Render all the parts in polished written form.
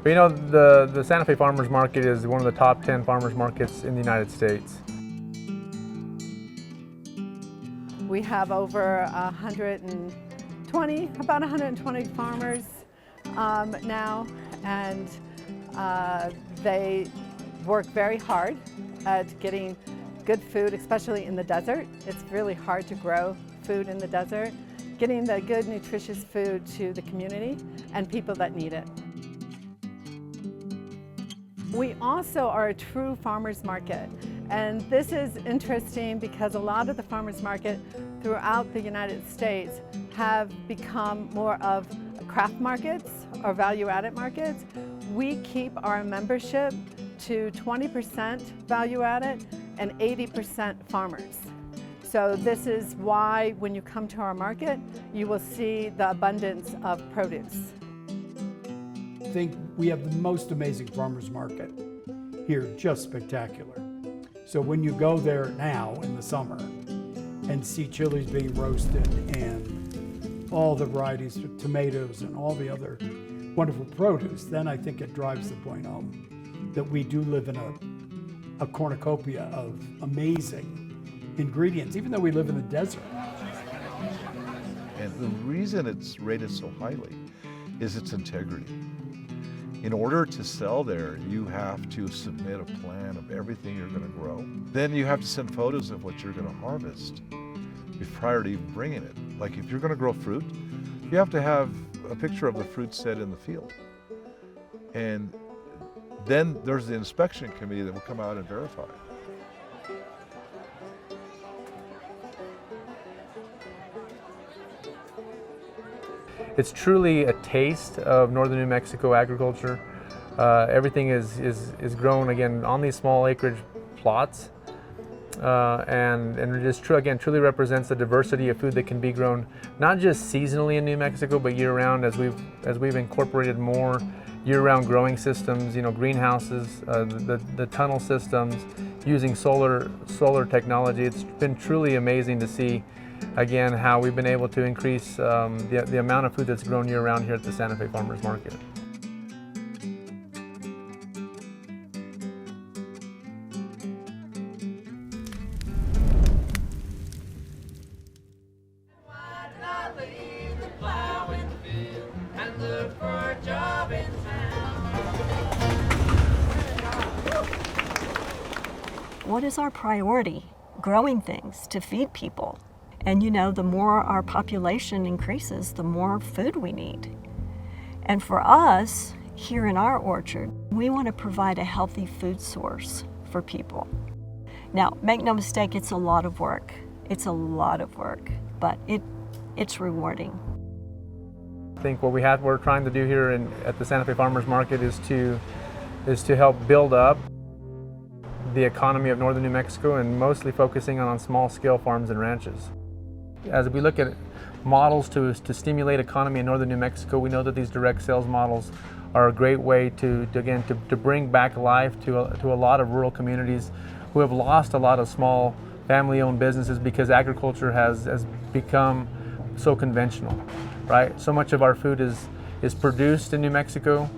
But you know, the Santa Fe Farmers Market is one of the top 10 farmers markets in the United States. We have over about 120 farmers now, and they work very hard at getting good food, especially in the desert. It's really hard to grow food in the desert. Getting the good, nutritious food to the community and people that need it. We also are a true farmers market, and this is interesting because a lot of the farmers market throughout the United States have become more of craft markets or value-added markets. We keep our membership to 20% value-added and 80% farmers. So this is why when you come to our market, you will see the abundance of produce. I think we have the most amazing farmers market here, just spectacular. So when you go there now in the summer and see chilies being roasted and all the varieties of tomatoes and all the other wonderful produce, then I think it drives the point home that we do live in a cornucopia of amazing ingredients, even though we live in the desert. And the reason it's rated so highly is its integrity. In order to sell there, you have to submit a plan of everything you're going to grow. Then you have to send photos of what you're going to harvest prior to even bringing it. Like if you're going to grow fruit, you have to have a picture of the fruit set in the field. And then there's the inspection committee that will come out and verify. It's truly a taste of northern New Mexico agriculture. Everything is grown again on these small acreage plots, and it is true again truly represents the diversity of food that can be grown not just seasonally in New Mexico but year round as we've incorporated more year-round growing systems, you know, greenhouses, the tunnel systems, using solar technology. It's been truly amazing to see again how we've been able to increase the amount of food that's grown year-round here at the Santa Fe Farmers Market. What is our priority? Growing things to feed people. And you know, the more our population increases, the more food we need. And for us, here in our orchard, we want to provide a healthy food source for people. Now, make no mistake, it's a lot of work. It's a lot of work, but it's rewarding. I think what we're trying to do here at the Santa Fe Farmers Market is to help build up the economy of northern New Mexico, and mostly focusing on small-scale farms and ranches. As we look at models to stimulate economy in northern New Mexico, we know that these direct sales models are a great way to bring back life to a lot of rural communities who have lost a lot of small family-owned businesses because agriculture has become so conventional, right? So much of our food is produced in New Mexico,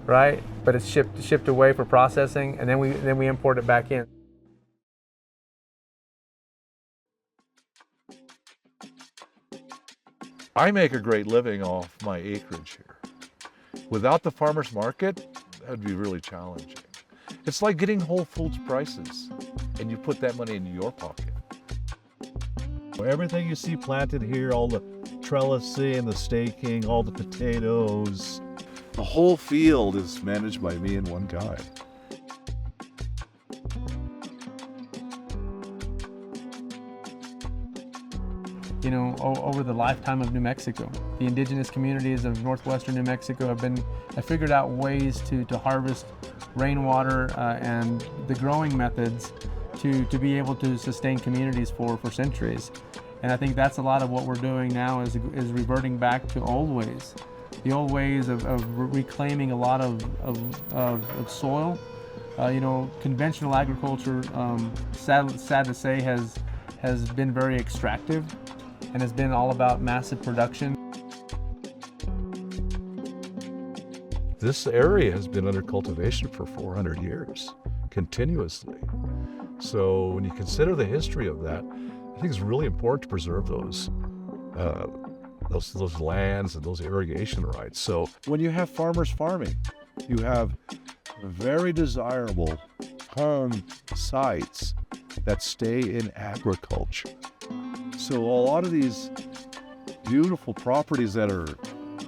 right? But it's shipped away for processing, and then we import it back in. I make a great living off my acreage here. Without the farmers market, that'd be really challenging. It's like getting Whole Foods prices, and you put that money into your pocket. Everything you see planted here, all the trellising, the staking, all the potatoes. The whole field is managed by me and one guy. You know, over the lifetime of New Mexico, the indigenous communities of northwestern New Mexico have figured out ways to harvest rainwater and the growing methods to be able to sustain communities for centuries. And I think that's a lot of what we're doing now is reverting back to old ways. The old ways of reclaiming a lot of soil. You know, conventional agriculture, sad to say, has been very extractive and has been all about massive production. this area has been under cultivation for 400 years, continuously. So when you consider the history of that, I think it's really important to preserve those lands and those irrigation rights. So When you have farmers farming, you have very desirable home sites that stay in agriculture. So a lot of these beautiful properties that are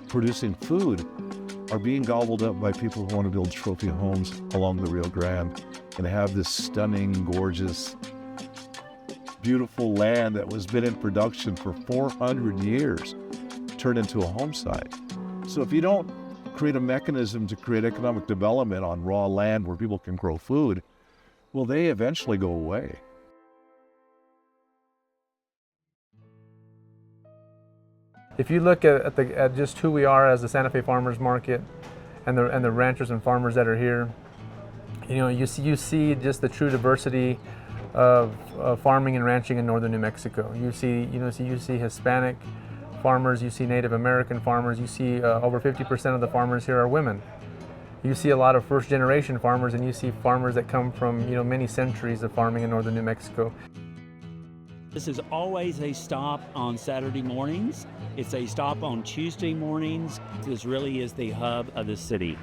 producing food are being gobbled up by people who want to build trophy homes along the Rio Grande and have this stunning, gorgeous, beautiful land that was been in production for 400 years turned into a home site. So if you don't create a mechanism to create economic development on raw land where people can grow food, well, they eventually go away. If you look at just who we are as the Santa Fe Farmers Market and the ranchers and farmers that are here, you see just the true diversity of farming and ranching in northern New Mexico. You see Hispanic farmers, you see Native American farmers, you see over 50% of the farmers here are women. You see a lot of first-generation farmers, and you see farmers that come from many centuries of farming in northern New Mexico. This is always a stop on Saturday mornings. It's a stop on Tuesday mornings. This really is the hub of the city.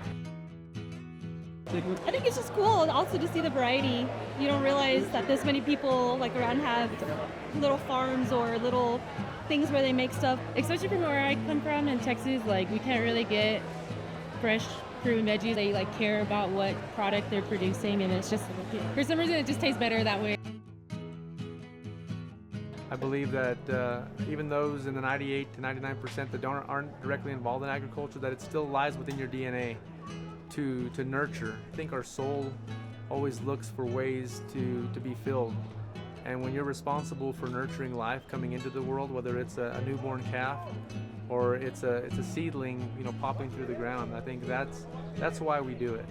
I think it's just cool also to see the variety. You don't realize that this many people around have little farms or little things where they make stuff. Especially from where I come from in Texas, we can't really get fresh fruit and veggies. They care about what product they're producing, and it's just, for some reason, it just tastes better that way. I believe that even those in the 98 to 99% that aren't directly involved in agriculture, that it still lies within your DNA to nurture. I think our soul always looks for ways to be filled. And when you're responsible for nurturing life coming into the world, whether it's a newborn calf or it's a seedling, popping through the ground, I think that's why we do it.